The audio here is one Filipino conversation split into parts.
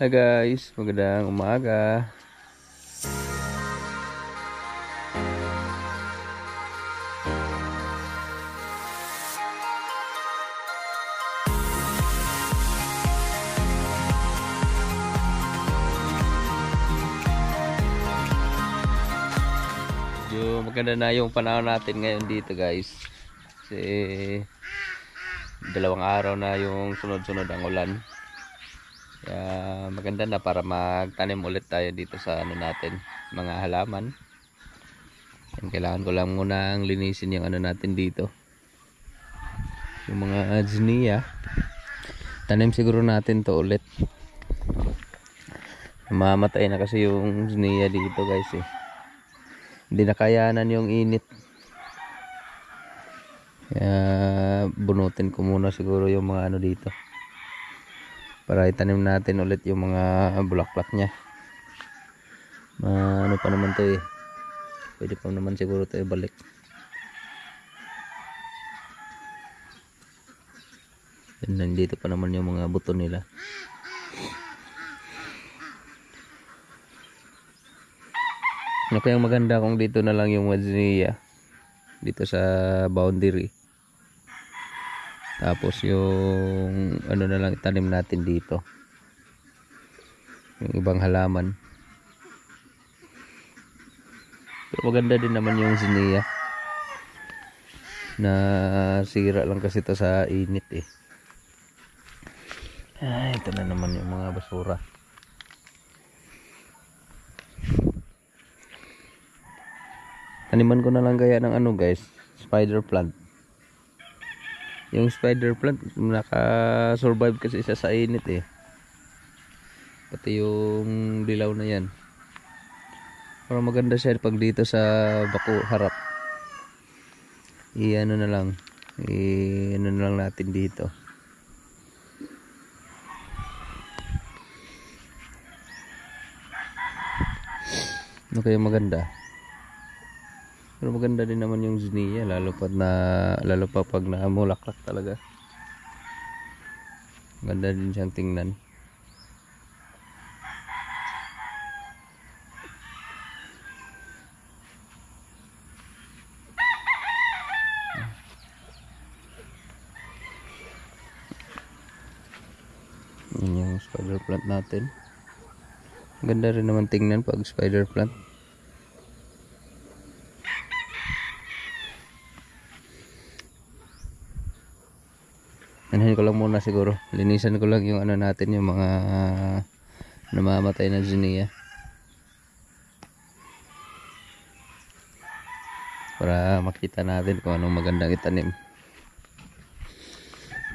Hi guys, magandang umaga. Medyo maganda na yung panahon natin ngayon dito guys. Kasi dalawang araw na yung sunod-sunod ang ulan. Kaya maganda na para magtanim ulit tayo dito sa ano natin, mga halaman. And kailangan ko lang munang linisin yung ano natin dito. Yung mga zinnia. Tanim siguro natin to ulit. Mamatay na kasi yung zinnia dito guys eh. Hindi na kayanan yung init. Kaya bunutin ko muna siguro yung mga ano dito. Para itanim natin ulit yung mga bulaklak niya. Ano pa naman to eh. Pwede pa naman siguro to ibalik. And nandito pa naman yung mga buto nila. Ano kayang maganda kung dito na lang yung wadzinea dito sa boundary, tapos yung ano na lang itanim natin dito yung ibang halaman. Pero maganda din naman yung zinnia, na sira lang kasi ito sa init eh. Ito na naman yung mga basura. Taniman ko na lang kaya ng ano guys, spider plant. Yung spider plant naka-survive kasi isa sa init eh. Pati yung dilaw na yan. Pero maganda siya pag dito sa bako harap. Ano na lang. Ano na lang natin dito. Ano kaya maganda? Pero maganda din naman yung zinnia, lalo pa pag namulaklak talaga. Maganda din siyang tingnan. Yan yung spider plant natin. Maganda rin naman tingnan pag spider plant. Anahin ko lang muna siguro. Linisan ko lang yung ano natin, yung mga namamatay na zinnia. Para makita natin kung anong magandang itanim.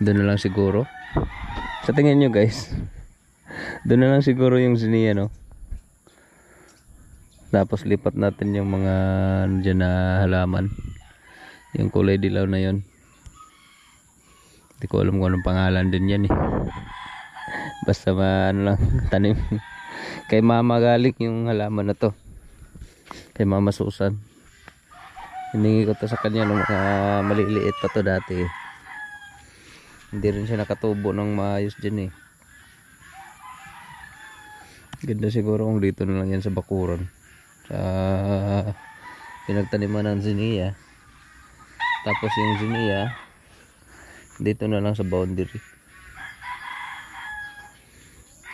Doon na lang siguro. Sa tingin nyo guys, doon na lang siguro yung zinnia, no? Tapos lipat natin yung mga dyan na halaman. Yung kulay dilaw na yon. Hindi ko alam kung anong pangalan din yan eh. Basta ano lang, tanim. Kay mama galing yung halaman na to. Kay mama Susan. Hiningi ko to sa kanya nung maliliit pa to dati eh. Hindi rin siya nakatubo ng maayos dyan eh. Ganda siguro kung dito na lang yan sa bakuran. Sa pinagtaniman ng zinnia. Tapos yung zinnia dito na lang sa boundary.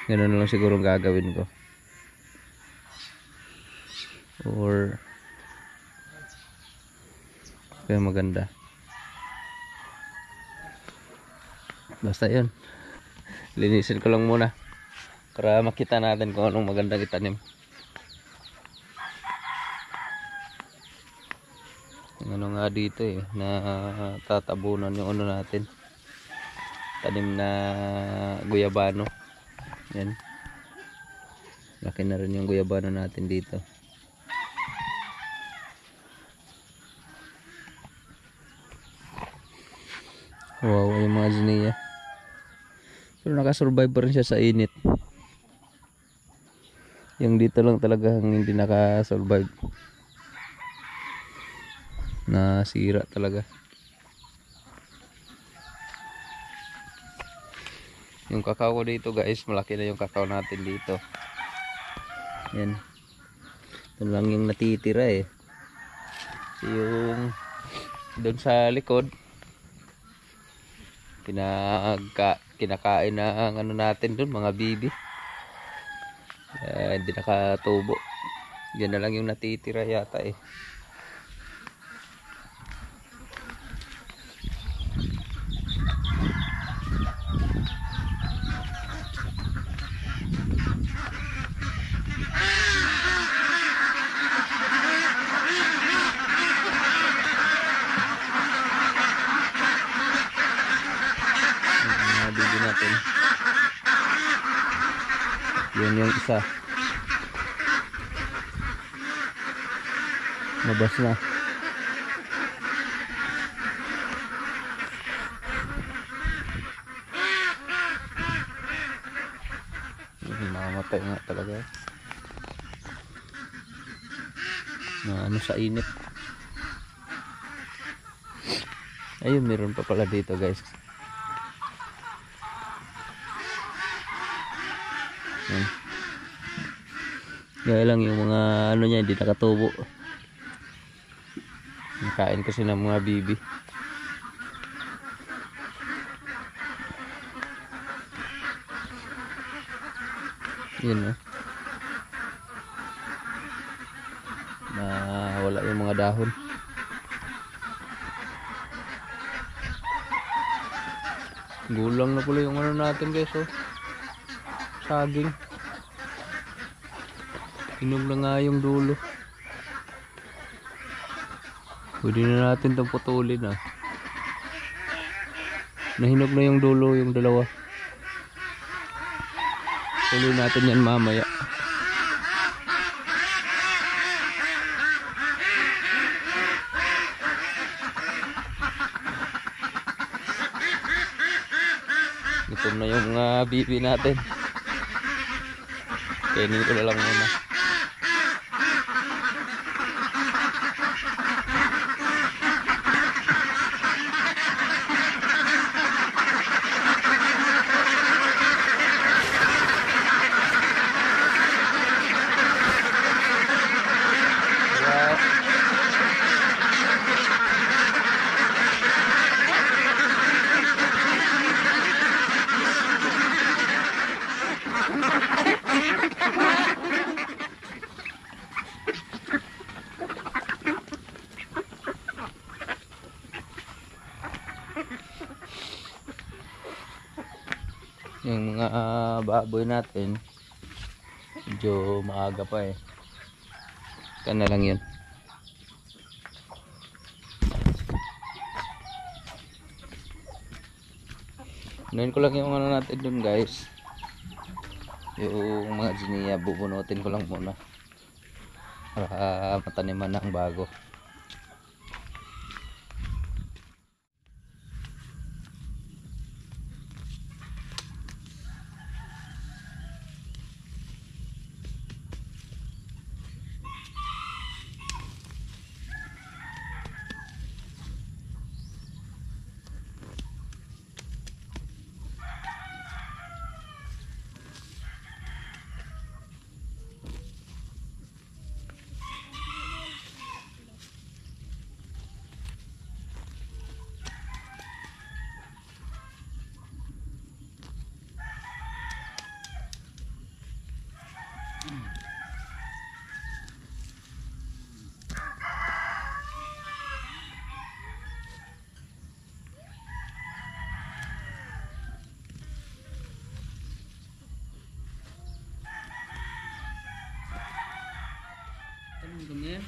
Ganun na lang siguro ang gagawin ko. Or kaya maganda. Basta yun. Linisin ko lang muna para makita natin kung anong magandang itanim. Ano nga dito eh, na tatabunan yung ano natin, tanim na guyabano. Yan, laki na rin yung guyabano natin dito. Wow, yung mga zinnia. Pero nakasurvive pa rin siya sa init. Yung dito lang talaga hindi nakasurvive. Nasira talaga. Yung kakao dito guys, malaki na yung kakao natin dito. Yan. Ito lang yung natitira eh. Yung doon sa likod, kinakain na ang ano natin doon, mga bibi. Hindi nakatubo. Yan na lang yung natitira yata eh. Bibi natin. Yun yung isa. Mabas na. Mamamatay nga talaga. Na ano sa init. Ayun, meron pa pala dito guys. Gaya lang yung mga ano niya, hindi nakatubo. Nakain kasi ng mga bibi. Yun na wala yung mga dahon. Gulang na pala yung ano natin guys oh. Saging. Hinog na nga yung dulo. Pwede na natin itong putulin ah. Nahinog na yung dulo, yung dalawa. Tuloy natin yan mamaya. Gutom na yung mga bibi natin. Kainin ko na lang muna. Yung mga baboy natin medyo maaga pa eh. Kan na lang yun. Noon ko lang yung ano natin dun guys. Yung mga ginia bubunutin ko lang muna para mataniman ng bago. Ganyan.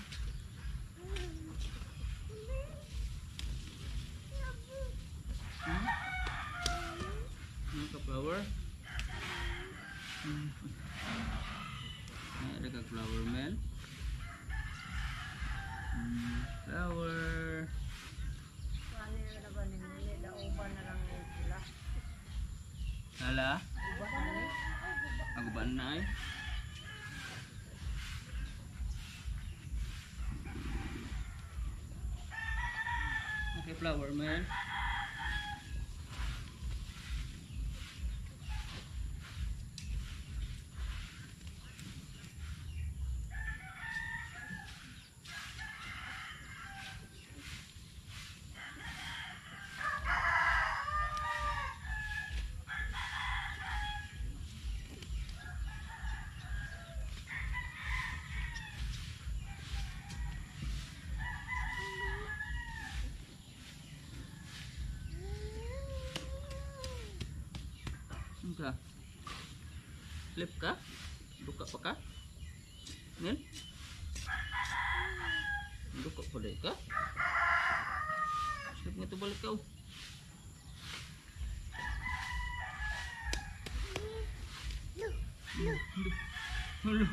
Flower. Ada ka flower man. Flower. Hala? Aku ba na ay? Okay, flower man. Ka? Flip ka? Duka pa ka? Nil? Duka pa dahil ka? Flip nga ito balik ka. Halo.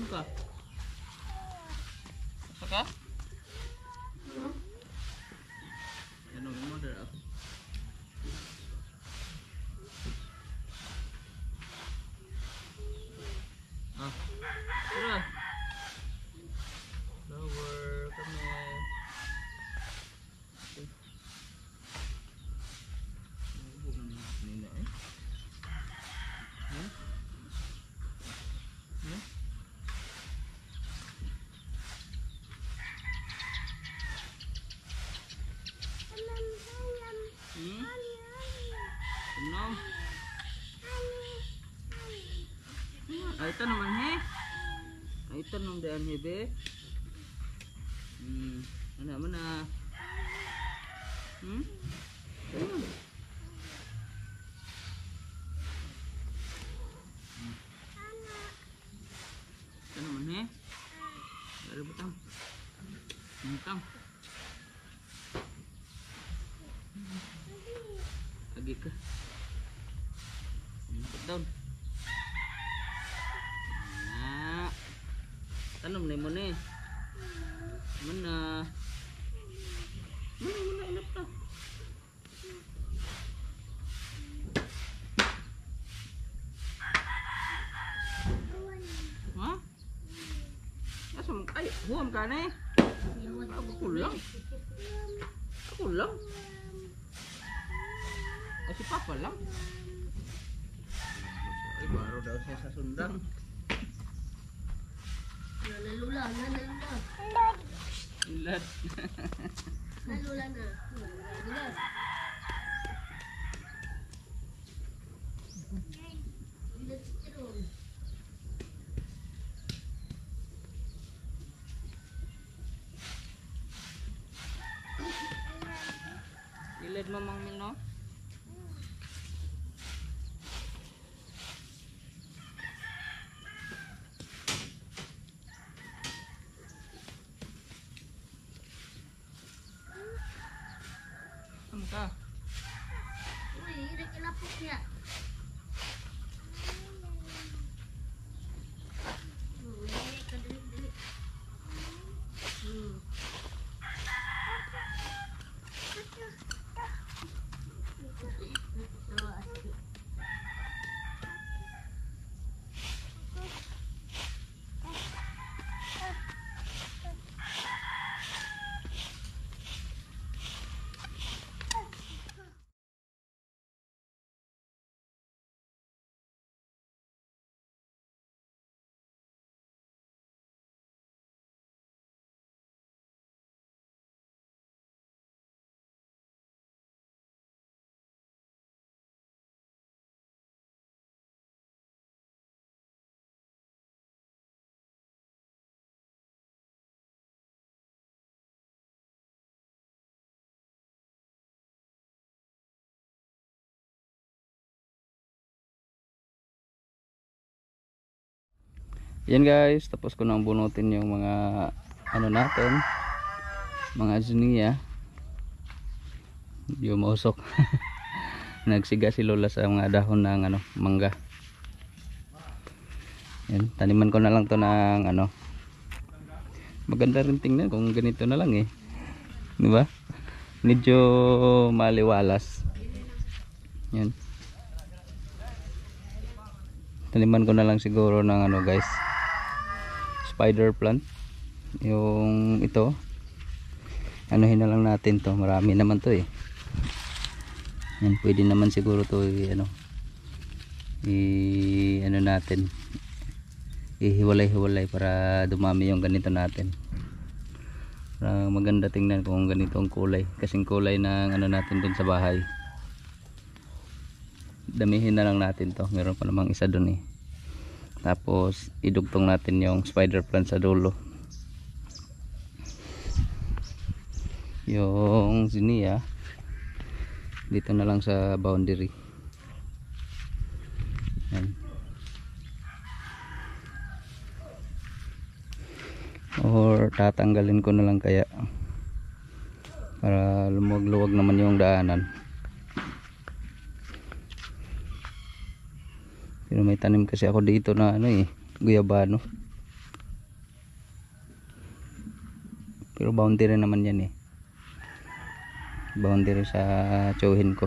Ka? Asa ka? Ano mo dara? Ah. Tara. Flower kami. Nina eh. Enam. Ay ito naman he. Ay ito nung daan hebe. Ano naman na. Ayun. Ito naman he. Dari butang. Butang. Lagi ka. Put down. Nah. Tanam na mo ni. Mana? Mana ilap ta? Ha? Asa mo ay huwam ka na eh. Ako lang. Ako lang. Si Papa lang. Ay, baru daw siya sa sundang. Nalula. Ilat. Nalula na. Ilat. Ilat sirong. Ilat mamang Mino. Ka. Uy, ira kilapok niya. Dili ka dili. Yan guys, tapos ko nang bunutin yung mga ano natin, mga zinnia. Hindi mausok. Nagsiga si Lola sa mga dahon ng ano, mangga. Yan, taniman ko na lang to ng ano. Maganda rin tingnan kung ganito na lang eh. Di ba? Medyo maliwalas. Yan. Taniman ko na lang siguro ng ano guys, spider plant. Yung ito, anuhin na lang natin to, marami naman to eh. Yan, pwede naman siguro to ano, ano natin, ihiwalay-hiwalay para dumami yung ganito natin. Para maganda tingnan kung ganito ang kulay, kasing kulay ng ano natin dun sa bahay. damihin na lang natin to. Meron pa namang isa dun eh. Tapos idugtong natin yung spider plant sa dulo. Yung zinnia dito na lang sa boundary. Yan. Or tatanggalin ko na lang kaya para lumuwag-luwag naman yung daanan. Pero may tanim kasi ako dito na ano eh, guyabano. Pero boundary naman yan eh. Boundary sa tsuhin ko.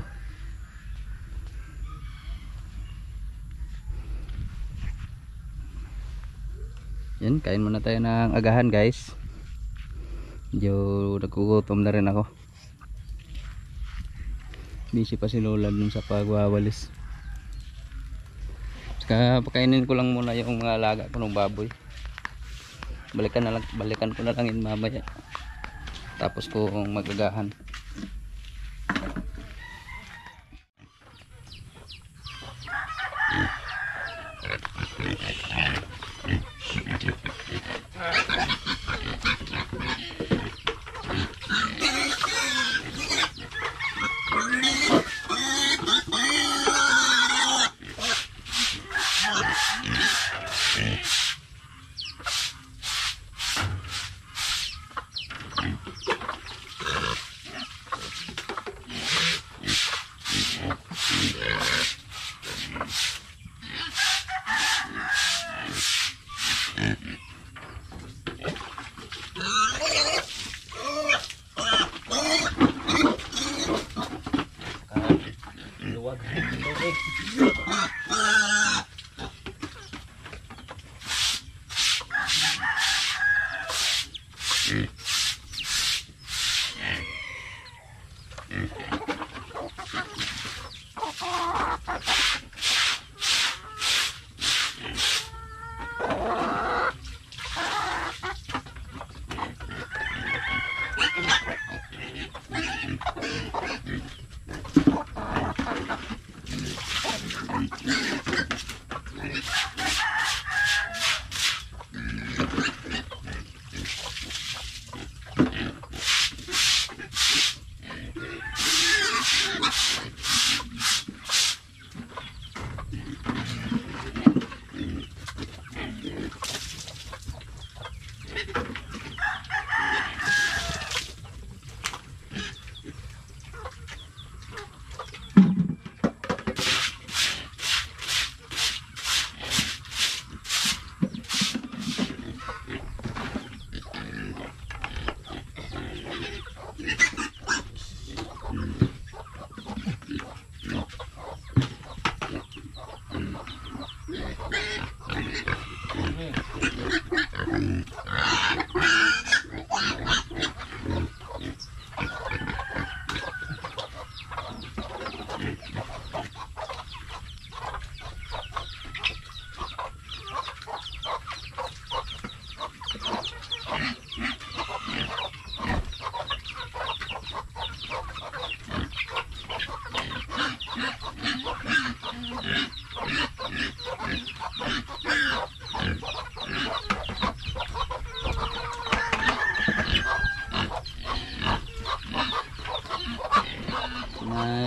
Yan, kain muna tayo ng agahan guys. Medyo nagkugutom na rin ako. Busy pa si Lola dun sa pagwawalis. Saka pakainin ko lang muna yung mga alaga ko ng baboy. Balikan ko na lang yun mamaya. Tapos kung magagahan.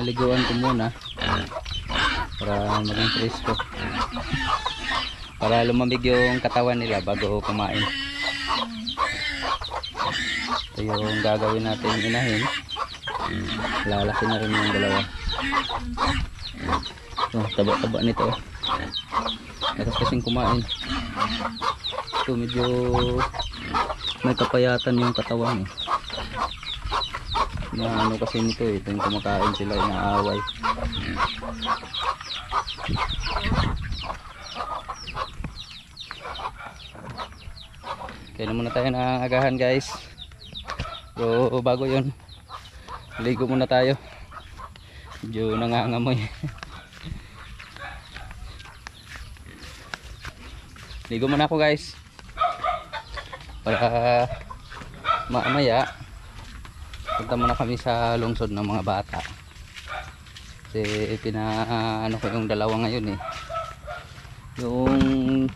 Naliguan ko muna para maging presko, para lumamig yung katawan nila bago kumain. Ito yung gagawin natin inahin. Lalaki na rin yung dalawa. Taba-taba nito. Tapos kasing kumain. Ito medyo may kapayatan yung katawan eh. Na ano kasi nito eh, ito yung kumakain sila, inaaway. Kaya na muna tayo ng agahan guys. Pero bago yun, ligo muna tayo. Medyo nangangamoy. Ligo muna ako guys, para mamaya punta muna kami sa lungsod ng mga bata. Kasi ano ko yung dalawa ngayon eh. Yung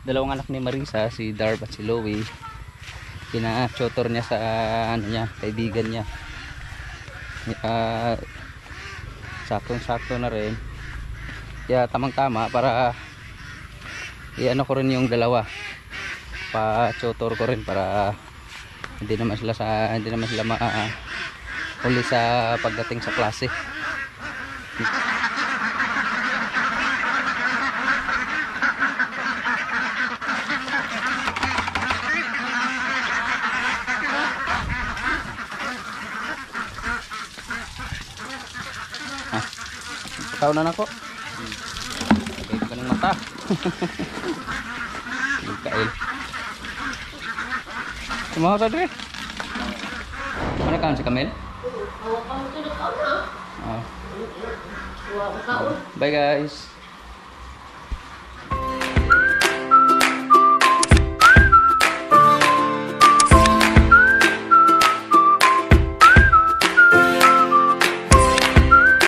dalawang anak ni Marisa, si Darb at si Loie, pina-tutor niya sa ano niya, kaibigan niya. Saktong-sakto na rin. Kaya tamang-tama para i-ano ko rin yung dalawa. Pa-tutor ko rin para hindi naman sila uli sa pagdating sa klase. Ikaw na nako. Kayo ka ng mata. Mikael. Sumaho ka dre. Ano ka si Kamel? Awak kamu tuh udah kau na. Oh. Wah, kau. Bye guys.